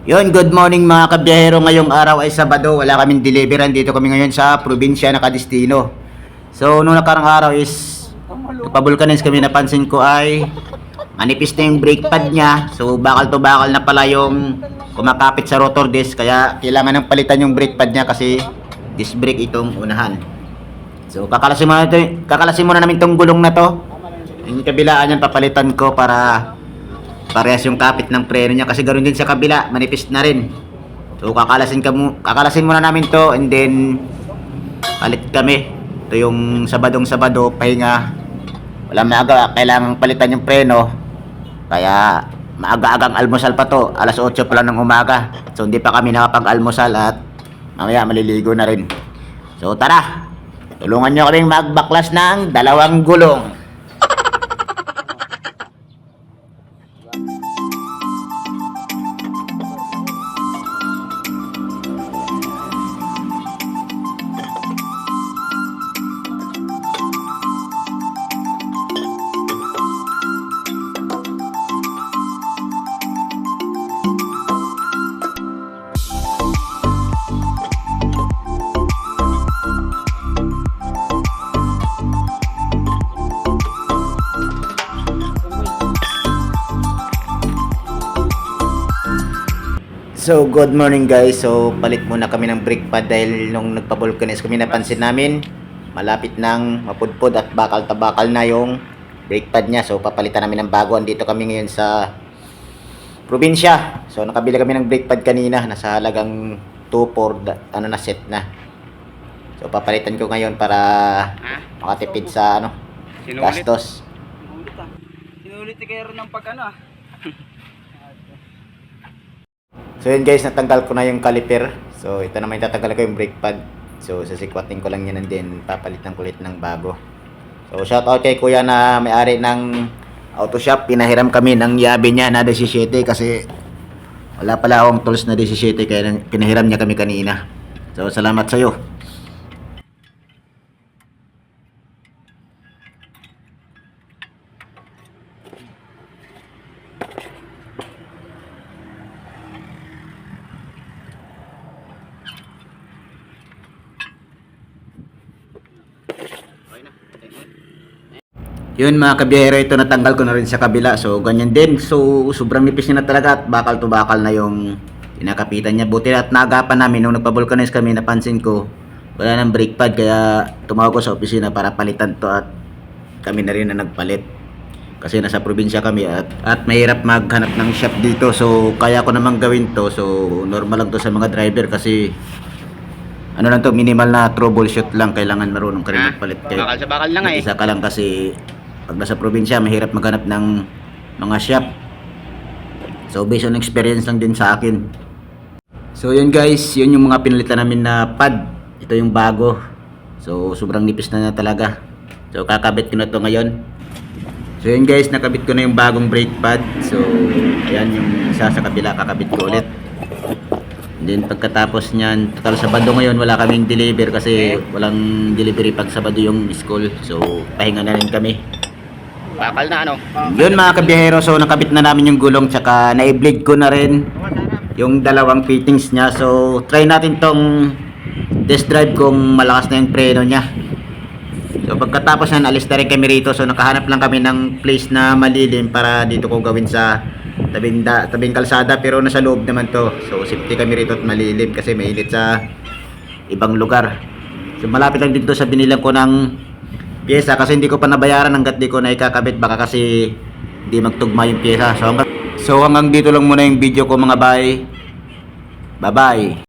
Yun, good morning mga kabiyahero. Ngayong araw ay Sabado, wala kaming deliveran. Dito kami ngayon sa probinsya na Kadestino. So, nung nakarang araw is nagpa-vulcanize kami, napansin ko ay manipis na yung brake pad niya. So, bakal to bakal na pala yung kumakapit sa rotor disc. Kaya kailangan ng palitan yung brake pad niya kasi disc brake itong unahan. So, kakalasin muna namin tong gulong na to. Yung kabilaan yan papalitan ko para parehas yung kapit ng preno niya kasi ganoon din sa kabila, manipis na rin. So kakalasin muna namin to and then palit kami. Ito yung Sabado, pahinga. Wala maaga, kailangan palitan yung preno. Kaya maaga-agang almusal pa to. Alas 8 pa lang ng umaga. So hindi pa kami nakapag-almusal at mamaya maliligo na rin. So tara, tulungan nyo kaming magbaklas ng dalawang gulong. So, good morning guys. So, palit muna kami ng brake pad dahil nung nagpa-vulcanize kami napansin namin malapit nang mapudpod at bakal na yung brake pad niya. So, papalitan namin ng bago. Andito kami ngayon sa probinsya. So, nakabili kami ng brake pad kanina. Nasa halagang 2 na set na. So, papalitan ko ngayon para makatipid sa gastos. Sinulit kayo rin ng So yun guys, natanggal ko na yung caliper. So ito naman tatanggal ko yung brake pad. So sasikwatin ko lang yan and then papalitan ko ulit ng bago. So shout out kay kuya na may-ari ng auto shop. Pinahiram kami ng yabe niya na 17 kasi wala pala akong tools na 17 kaya pinahiram niya kami kanina. So salamat sa iyo. Yun mga kabiyahero, ito natanggal ko na rin sa kabila. So ganyan din. So sobrang nipis niya na talaga at bakal to bakal na yung kinakapitan niya. Buti at naagapan namin nung nagpa-vulcanize kami, napansin ko wala nang brake pad kaya tumawag ko sa opisina para palitan to at kami na rin na nagpalit. Kasi nasa probinsya kami at mahirap maghanap ng shop dito. So kaya ko namang gawin to. So normal lang to sa mga driver kasi ano lang to, minimal na troubleshoot lang. Kailangan marunong ka rin magpalit. Bakal sa bakal na nga eh. Isa ka lang kasi pag nasa probinsya, mahirap maghanap ng mga shop. So, based on experience lang din sa akin. So, yun guys, yun yung mga pinalitan namin na pad. Ito yung bago. So, sobrang nipis na talaga. So, kakabit ko na to ngayon. So, yun guys, nakabit ko na yung bagong brake pad. So, ayan yung isa sa kabila, kakabit ko ulit. And then, pagkatapos nyan, total Sabado ngayon, wala kaming deliver kasi walang delivery pag Sabado yung school. So, pahinga na rin kami. Bakal na Yun mga kabiyahero, so nakabit na namin yung gulong tsaka na-bleed ko na rin yung dalawang fittings niya. So try natin tong test drive kung malakas na yung preno niya. So pagkatapos na alis na rin kami rito. So nakahanap lang kami ng place na malilim para dito ko gawin sa tabing kalsada, pero nasa loob naman to. So safety kami rito at malilim kasi mainit sa ibang lugar. So malapit lang dito sa binilang ko ng pyesa kasi hindi ko pa nabayaran hanggat di ko na ikakabit, baka kasi hindi magtugma yung pyesa. So hanggang dito lang muna yung video ko mga bye. Bye bye.